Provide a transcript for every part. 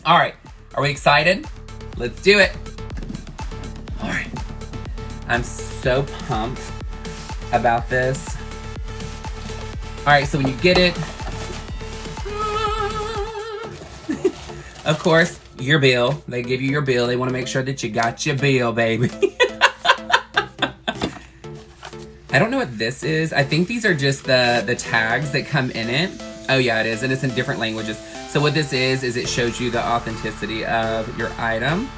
All right, are we excited? Let's do it. All right, I'm so pumped about this. All right, so when you get it, of course, your bill. They give you your bill. They want to make sure that you got your bill, baby. I don't know what this is. I think these are just the tags that come in it. Oh yeah, it is, and it's in different languages. So what this is it shows you the authenticity of your item.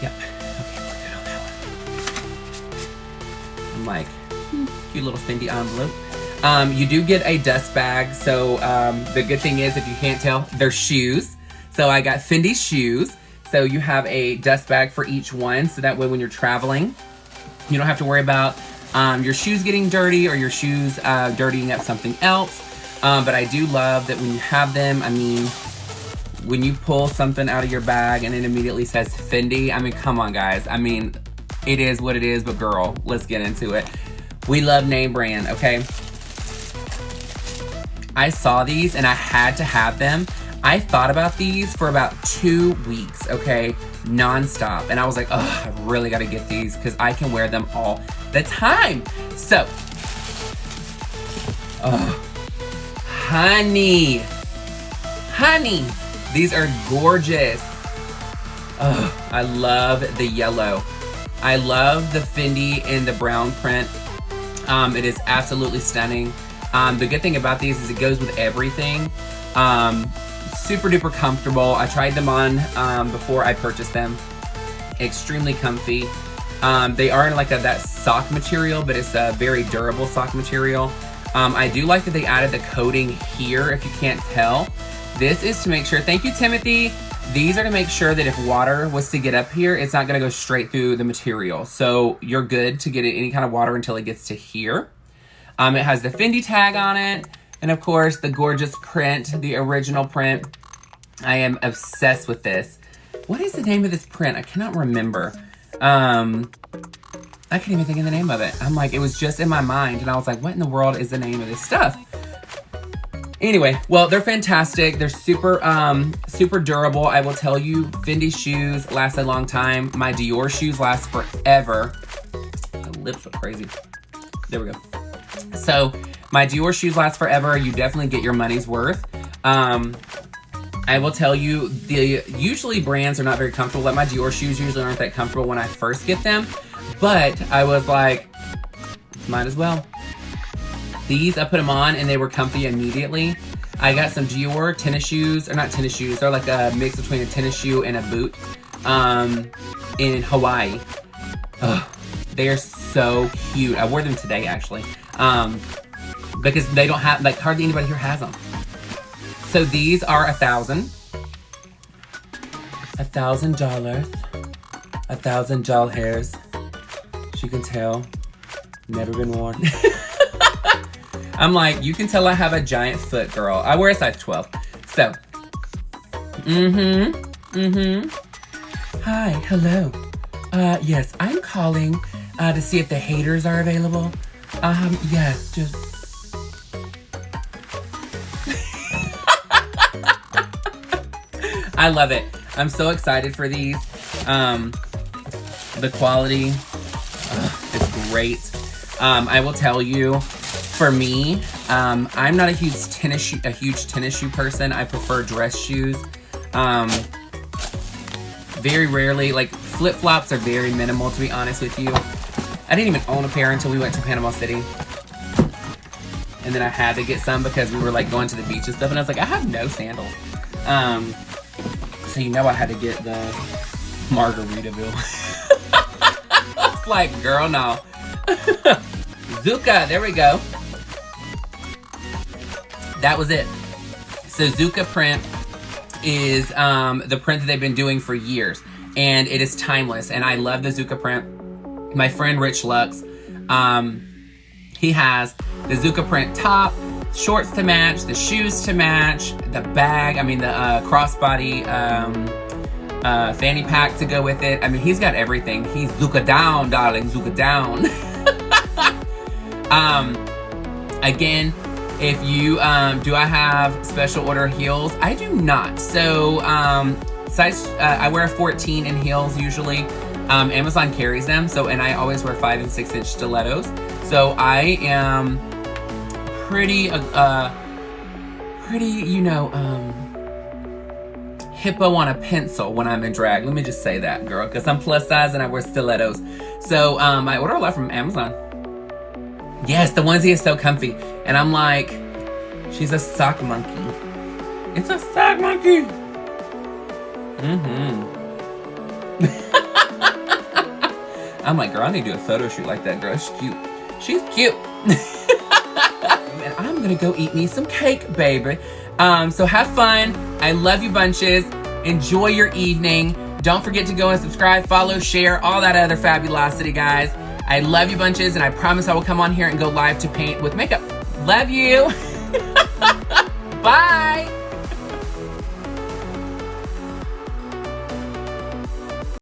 Yep, okay, we're good on that one. I'm like, cute little Fendi envelope. You do get a dust bag, so the good thing is, if you can't tell, they're shoes. So I got Fendi shoes. So you have a dust bag for each one, so that way when you're traveling, you don't have to worry about your shoes getting dirty or your shoes dirtying up something else. But I do love that when you have them, I mean, when you pull something out of your bag and it immediately says Fendi, I mean, come on, guys. I mean, it is what it is, but girl, let's get into it. We love name brand, okay? I saw these and I had to have them. I thought about these for about 2 weeks, okay? Non-stop. And I was like, oh, I really gotta get these because I can wear them all the time. So, oh, honey, these are gorgeous. Oh, I love the yellow. I love the Fendi in the brown print. It is absolutely stunning. The good thing about these is it goes with everything. Super duper comfortable. I tried them on before I purchased them. Extremely comfy. They are in like that sock material, but it's a very durable sock material. I do like that they added the coating here, if you can't tell. This is to make sure, thank you Timothy, these are to make sure that if water was to get up here, it's not gonna go straight through the material. So you're good to get any kind of water until it gets to here. It has the Fendi tag on it. And of course, the gorgeous print, the original print. I am obsessed with this. What is the name of this print? I cannot remember. I can't even think of the name of it. I'm like, it was just in my mind. And I was like, what in the world is the name of this stuff? Anyway, well, they're fantastic. They're super, super durable. I will tell you, Fendi shoes last a long time. My Dior shoes last forever. My lips are crazy. There we go. So, my Dior shoes last forever. You definitely get your money's worth. I will tell you, usually brands are not very comfortable. Like my Dior shoes usually aren't that comfortable when I first get them. But I was like, might as well. These, I put them on and they were comfy immediately. I got some Dior tennis shoes, or not tennis shoes. They're like a mix between a tennis shoe and a boot in Hawaii. Ugh, they are so cute. I wore them today, actually. Because they don't have, like, hardly anybody here has them. So these are $1,000. $1,000. 1,000 doll hairs. As you can tell, never been worn. I'm like, you can tell I have a giant foot, girl. I wear a size 12. So, Hi, hello. Yes, I'm calling to see if the haters are available. Yes, just... I love it. I'm so excited for these. The quality is great. I will tell you, for me, I'm not a huge tennis shoe person. I prefer dress shoes. Very rarely, like flip-flops are very minimal, to be honest with you. I didn't even own a pair until we went to Panama City. And then I had to get some because we were like going to the beach and stuff, and I was like, I have no sandals. So you know I had to get the Margaritaville. I was like, girl, no. Zuka, there we go. That was it. So Zuka print is the print that they've been doing for years. And it is timeless. And I love the Zuka print. My friend Rich Lux, he has the Zuka print top, shorts to match, the shoes to match, the bag, I mean the crossbody fanny pack to go with it. I mean, he's got everything. He's Zuka down, darling, Zuka down. Again, If you, do I have special order heels? I do not. So, size, I wear a 14 in heels usually. Amazon carries them, so, and I always wear 5 and 6 inch stilettos. So I am pretty, you know, hippo on a pencil when I'm in drag. Let me just say that, girl, because I'm plus size and I wear stilettos. So I order a lot from Amazon. Yes, the onesie is so comfy. And I'm like, she's a sock monkey. It's a sock monkey. I'm like, girl, I need to do a photo shoot like that, girl. She's cute. She's cute. And I'm gonna go eat me some cake, baby. So have fun. I love you bunches. Enjoy your evening. Don't forget to go and subscribe, follow, share, all that other fabulosity, guys. I love you bunches, and I promise I will come on here and go live to paint with makeup. Love you. Bye.